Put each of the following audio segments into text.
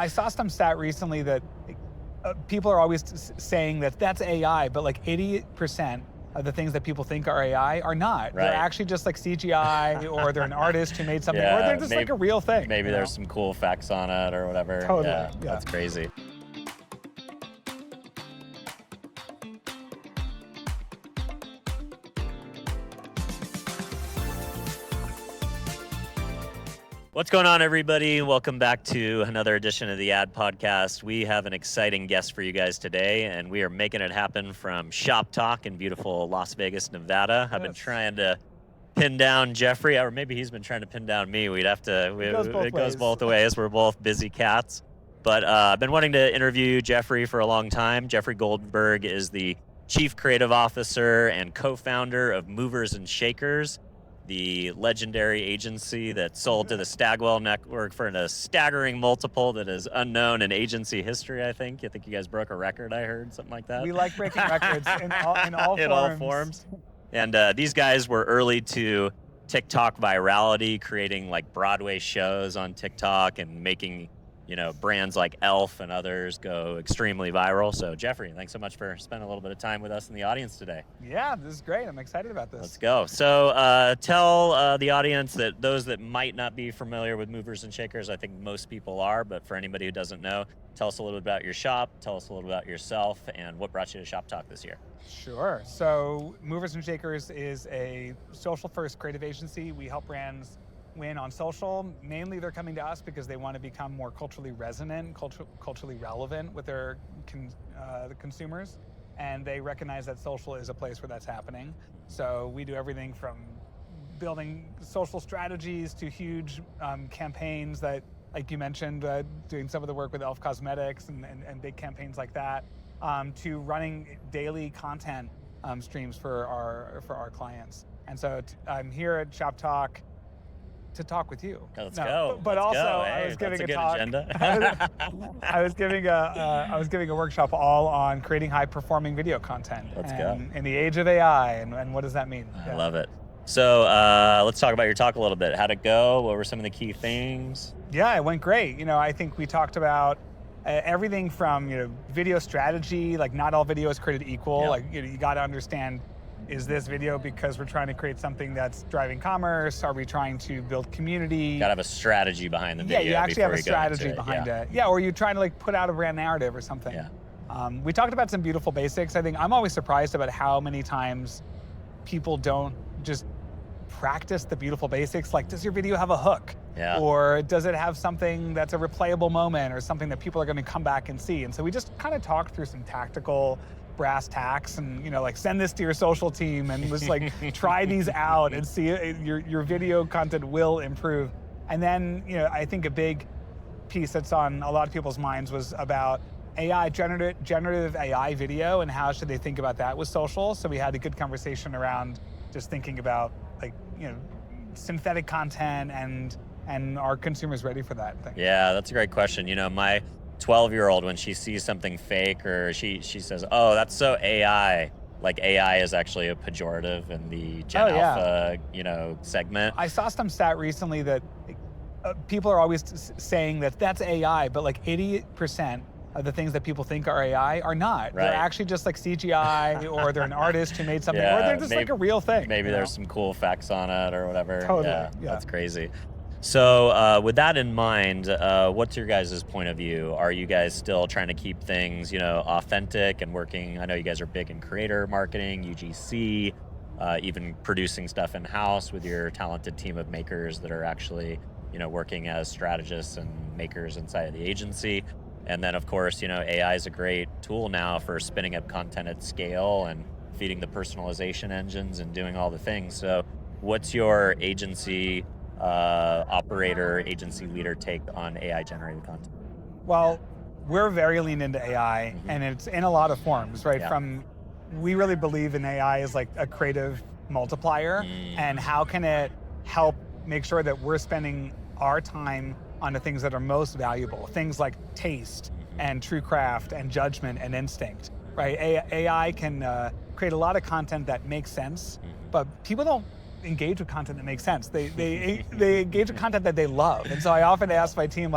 I saw some stat recently that people are always saying that that's AI, but like 80% of the things that people think are AI are not. Right. They're actually just like CGI, or they're an artist who made something, or they're just like a real thing. Maybe there's some cool effects on it or whatever. Totally. Yeah, that's crazy. What's going on, everybody? Welcome back to another edition of the Ad Podcast. We have an exciting guest for you guys today, and we are making it happen from Shop Talk in beautiful Las Vegas, Nevada. I've been trying to pin down Geoffrey, or maybe he's been trying to pin down me. We'd have to. It goes both ways. We're both busy cats. But I've been wanting to interview Geoffrey for a long time. Geoffrey Goldberg is the Chief Creative Officer and co-founder of Movers+Shakers, the legendary agency that sold to the Stagwell Network for a staggering multiple that is unknown in agency history, I think. I think you guys broke a record, I heard, something like that. We like breaking records in all forms. And these guys were early to TikTok virality, creating like Broadway shows on TikTok and making, brands like Elf and others go extremely viral. So Geoffrey, thanks so much for spending a little bit of time with us in the audience today. Yeah, this is great. I'm excited about this. Let's go. So tell the audience, that those that might not be familiar with Movers+Shakers, I think most people are, but for anybody who doesn't know, tell us a little bit about your shop, tell us a little about yourself, and what brought you to Shop Talk this year. Sure. So Movers+Shakers is a social-first creative agency. We help brands win on social. Mainly they're coming to us because they want to become more culturally resonant, culturally relevant with their the consumers. And they recognize that social is a place where that's happening. So we do everything from building social strategies to huge campaigns that, like you mentioned, doing some of the work with Elf Cosmetics and big campaigns like that, to running daily content streams for our clients. And so I'm here at Shop Talk to talk with you. Let's go. But Let's also, go. I was giving a talk. Agenda. I was giving a workshop all on creating high-performing video content. Let's go. In the age of AI, and what does that mean? I love it. So let's talk about your talk a little bit. How'd it go? What were some of the key things? Yeah, it went great. I think we talked about everything from video strategy. Like, not all video is created equal. Yeah. Like, you got to understand, is this video because we're trying to create something that's driving commerce? Are we trying to build community? Got to have a strategy behind the video. Yeah, you actually have a strategy it. behind it. Yeah, or you're trying to put out a brand narrative or something. Yeah. We talked about some beautiful basics. I think I'm always surprised about how many times people don't just practice the beautiful basics. Like, does your video have a hook? Yeah. Or does it have something that's a replayable moment or something that people are going to come back and see? And so we just kind of talked through some tactical brass tacks and, send this to your social team and just try these out and see your video content will improve. And then, I think a big piece that's on a lot of people's minds was about AI, generative AI video, and how should they think about that with social. So we had a good conversation around just thinking about synthetic content and are consumers ready for that thing? Yeah, that's a great question. My 12-year-old, when she sees something fake or she says, oh, that's so AI, like AI is actually a pejorative in the Gen Alpha, segment. I saw some stat recently that people are always saying that that's AI, but like 80% of the things that people think are AI are not. Right. They're actually just like CGI, or they're an artist who made something, or they're just like a real thing. Maybe there's some cool effects on it or whatever. Totally. Yeah. That's crazy. So with that in mind, what's your guys' point of view? Are you guys still trying to keep things, authentic and working? I know you guys are big in creator marketing, UGC, even producing stuff in-house with your talented team of makers that are actually, working as strategists and makers inside of the agency. And then, of course, AI is a great tool now for spinning up content at scale and feeding the personalization engines and doing all the things. So what's your agency operator, agency leader take on AI-generated content? Well, we're very lean into AI, and it's in a lot of forms, right? Yeah. We really believe in AI as like a creative multiplier, and how can it help make sure that we're spending our time on the things that are most valuable, things like taste and true craft and judgment and instinct, right? AI can create a lot of content that makes sense, but people don't engage with content that makes sense. They engage with content that they love. And so I often ask my team,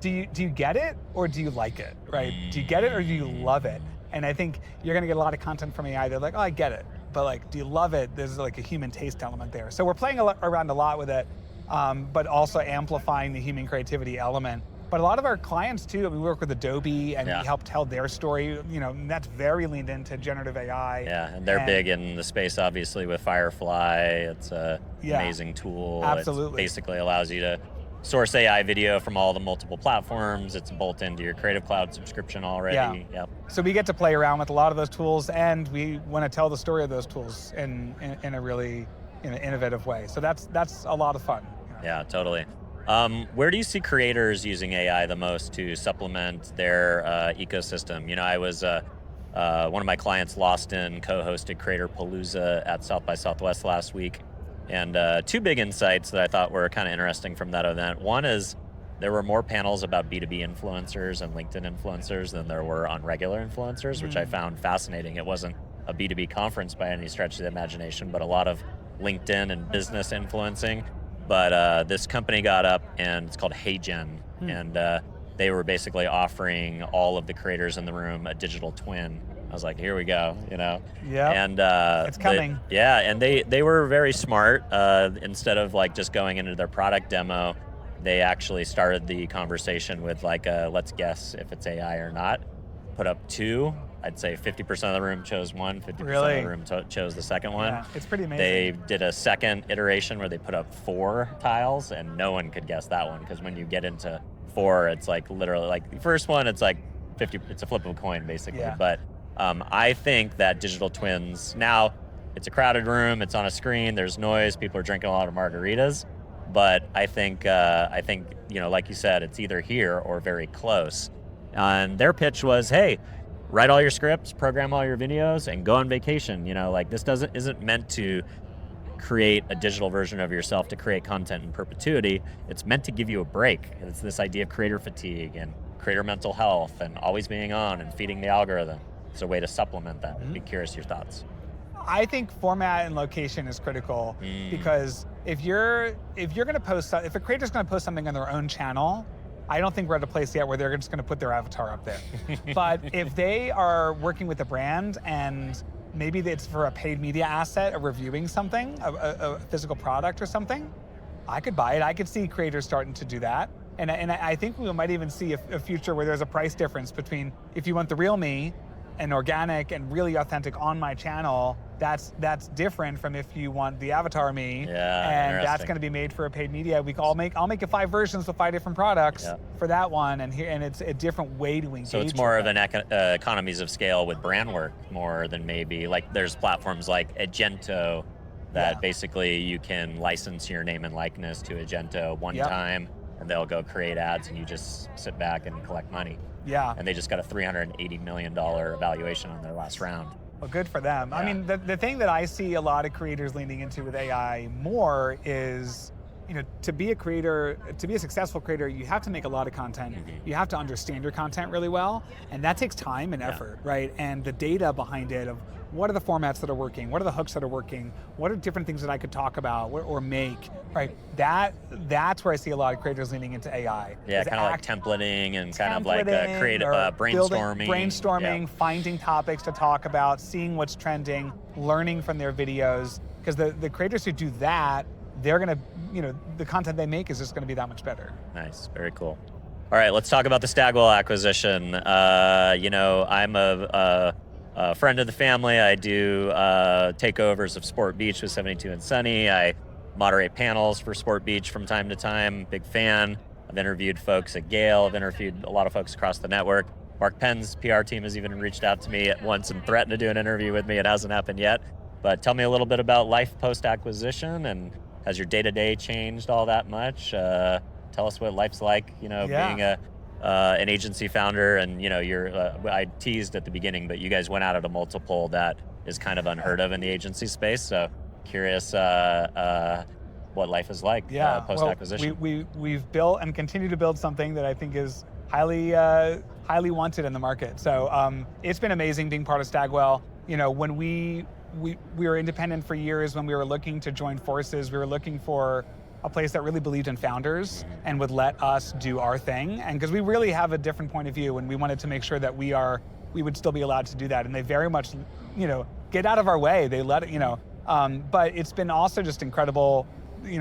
do you get it or do you like it, right? Do you get it or do you love it? And I think you're gonna get a lot of content from AI. They're like, oh, I get it. But like, do you love it? There's like a human taste element there. So we're playing around a lot with it, but also amplifying the human creativity element. But a lot of our clients too, we work with Adobe and we help tell their story, and that's very leaned into generative AI. Yeah, and they're big in the space, obviously, with Firefly. It's an amazing tool. Absolutely. It basically allows you to source AI video from all the multiple platforms. It's built into your Creative Cloud subscription already. Yeah. Yep. So we get to play around with a lot of those tools, and we want to tell the story of those tools in a really innovative way. So that's a lot of fun. Yeah, totally. Where do you see creators using AI the most to supplement their ecosystem? I was one of my clients, Loston, co-hosted Creator Palooza at South by Southwest last week. And two big insights that I thought were kind of interesting from that event. One is there were more panels about B2B influencers and LinkedIn influencers than there were on regular influencers, which I found fascinating. It wasn't a B2B conference by any stretch of the imagination, but a lot of LinkedIn and business influencing. But this company got up, and it's called HeyGen, and they were basically offering all of the creators in the room a digital twin. I was like, here we go, Yeah. And it's coming. And they were very smart. Instead of like just going into their product demo, they actually started the conversation with like, let's guess if it's AI or not. Put up two. I'd say 50% of the room chose one, 50% of the room chose the second one. Yeah, it's pretty amazing. They did a second iteration where they put up 4 tiles, and no one could guess that one, because when you get into 4, it's like literally like the first one, it's like 50, it's a flip of a coin basically. Yeah. But I think that digital twins, now it's a crowded room, it's on a screen, there's noise, people are drinking a lot of margaritas, but I think like you said, it's either here or very close. And their pitch was, hey, write all your scripts, program all your videos, and go on vacation. Like this isn't meant to create a digital version of yourself to create content in perpetuity. It's meant to give you a break. It's this idea of creator fatigue and creator mental health and always being on and feeding the algorithm. It's a way to supplement that. I'd be curious your thoughts. I think format and location is critical because if a creator's going to post something on their own channel, I don't think we're at a place yet where they're just going to put their avatar up there. But if they are working with a brand and maybe it's for a paid media asset, or reviewing something, a physical product or something, I could buy it. I could see creators starting to do that. And I think we might even see a future where there's a price difference between, if you want the real me and organic and really authentic on my channel, that's different from if you want the avatar me, and that's going to be made for a paid media. I'll make 5 versions with 5 different products for that one, and it's a different way to engage. So it's more of an economies of scale with brand work more than maybe like there's platforms like Agento that basically you can license your name and likeness to Agento one time, and they'll go create ads, and you just sit back and collect money. Yeah. And they just got a $380 million valuation on their last round. Well, good for them. Yeah. I mean, the thing that I see a lot of creators leaning into with AI more is, to be a creator, to be a successful creator, you have to make a lot of content. You have to understand your content really well, and that takes time and effort, right? And the data behind it of what are the formats that are working, what are the hooks that are working, what are different things that I could talk about or make, right? That's where I see a lot of creators leaning into AI. Yeah, kind of like templating and kind of like creative brainstorming. Finding topics to talk about, seeing what's trending, learning from their videos. Because the creators who do that, they're gonna, the content they make is just gonna be that much better. Nice, very cool. All right, let's talk about the Stagwell acquisition. I'm a friend of the family. I do takeovers of Sport Beach with 72 and Sunny. I moderate panels for Sport Beach from time to time. Big fan. I've interviewed folks at Gale. I've interviewed a lot of folks across the network. Mark Penn's PR team has even reached out to me at once and threatened to do an interview with me. It hasn't happened yet. But tell me a little bit about life post-acquisition, and has your day-to-day changed all that much? Tell us what life's like, being an agency founder, and I teased at the beginning, but you guys went out at a multiple that is kind of unheard of in the agency space. So curious what life is like post-acquisition. Well, we've built and continue to build something that I think is highly wanted in the market. So it's been amazing being part of Stagwell. When we were independent for years, when we were looking to join forces, we were looking for a place that really believed in founders and would let us do our thing. And because we really have a different point of view, and we wanted to make sure that we would still be allowed to do that. And they very much, get out of our way. They let it, but it's been also just incredible.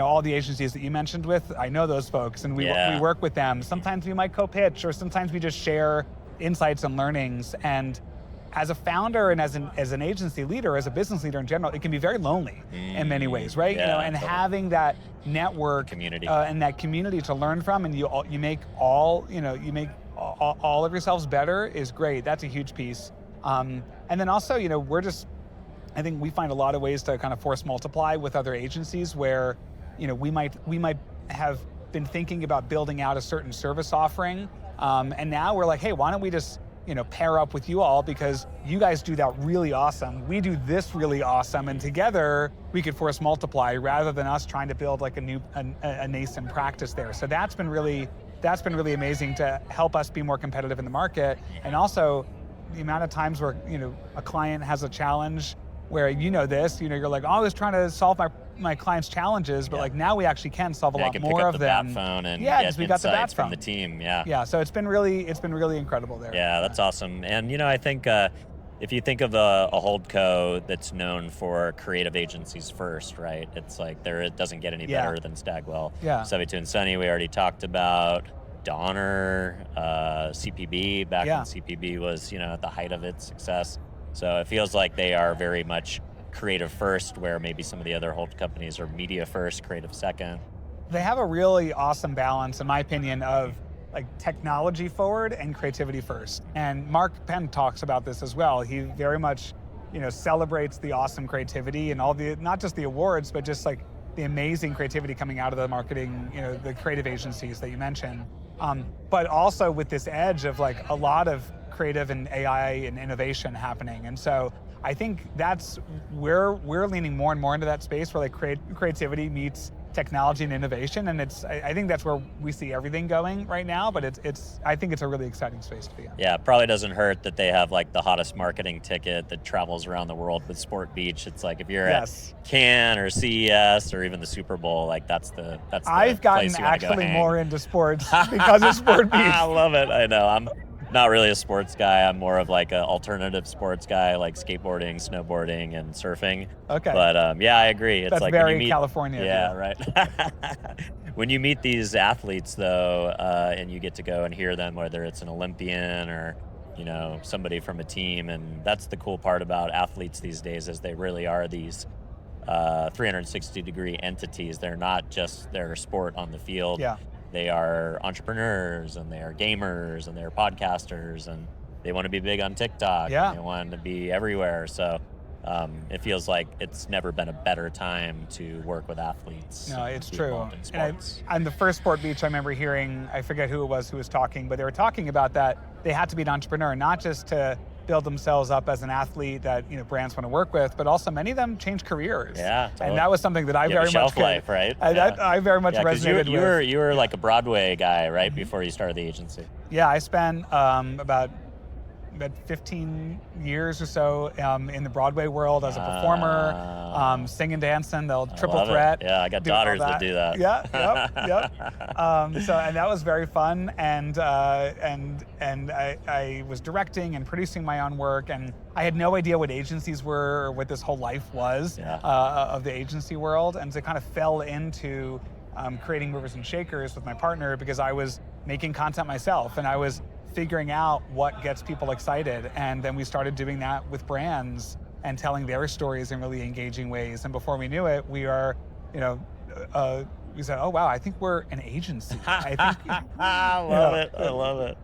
All the agencies that you mentioned with, I know those folks, and we work with them. Sometimes we might co-pitch, or sometimes we just share insights and learnings. And as a founder and as an agency leader, as a business leader in general, it can be very lonely in many ways, right? And totally. Having that network community and that community to learn from, and you make all of yourselves better is great. That's a huge piece. And then also, I think we find a lot of ways to kind of force multiply with other agencies where, we might have been thinking about building out a certain service offering, and now we're like, hey, why don't we just pair up with you all, because you guys do that really awesome. We do this really awesome, and together we could force multiply rather than us trying to build like a nascent practice there. So that's been really amazing to help us be more competitive in the market, and also the amount of times where a client has a challenge where you're like, I was trying to solve my client's challenges, but like now we actually can solve a lot more of them. Pick up the bat phone and get we got the bat from phone. the team. Yeah. So it's been really incredible there. Yeah, that's awesome. And I think if you think of a holdco that's known for creative agencies first, right? It's like it doesn't get any better than Stagwell. Yeah. 72 and Sunny, we already talked about. Donner, CPB, back when CPB was at the height of its success. So it feels like they are very much creative first, where maybe some of the other hold companies are media first, creative second. They have a really awesome balance, in my opinion, of like technology forward and creativity first. And Mark Penn talks about this as well. He very much, celebrates the awesome creativity and all the, not just the awards, but just like the amazing creativity coming out of the marketing, the creative agencies that you mentioned. But also with this edge of like a lot of creative and AI and innovation happening. And so I think that's where we're leaning more and more into that space where like creativity meets technology and innovation. And I think that's where we see everything going right now, but I think it's a really exciting space to be in. Yeah, it probably doesn't hurt that they have like the hottest marketing ticket that travels around the world with Sport Beach. It's like if you're at Cannes or CES or even the Super Bowl, like that's the I've gotten actually more into sports because of Sport Beach. I love it. I know. I'm not really a sports guy. I'm more of like an alternative sports guy, like skateboarding, snowboarding, and surfing. Okay. But I agree. It's that's like very when you meet, California. Yeah, right. When you meet these athletes, though, and you get to go and hear them, whether it's an Olympian or somebody from a team, and that's the cool part about athletes these days, is they really are these 360-degree entities. They're not just their sport on the field. Yeah. They are entrepreneurs, and they are gamers, and they're podcasters, and they want to be big on TikTok. Yeah. And they want to be everywhere. So it feels like it's never been a better time to work with athletes. No, it's true. In sports. And the first Sport Beach, I remember hearing, I forget who it was who was talking, but they were talking about that they had to be an entrepreneur, not just to build themselves up as an athlete that brands want to work with, but also many of them change careers. Yeah, totally. And that was something that I very much shelf life, right? I very much resonated with. You were like a Broadway guy, right, before you started the agency? Yeah, I spent about 15 years or so in the Broadway world as a performer, singing, dancing, the triple threat. Yeah, I got daughters that do that. Yeah, yep. And that was very fun, and I was directing and producing my own work, and I had no idea what agencies were or what this whole life was of the agency world, and so kind of fell into creating Movers+Shakers with my partner because I was making content myself, and I was figuring out what gets people excited. And then we started doing that with brands and telling their stories in really engaging ways. And before we knew it, we are, we said, oh, wow, I think we're an agency. I love it. I love it.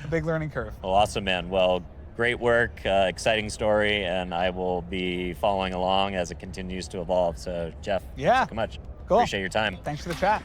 A big learning curve. Well, awesome, man. Well, great work, exciting story, and I will be following along as it continues to evolve. So, Jeff, thanks so much. Cool. Appreciate your time. Thanks for the chat.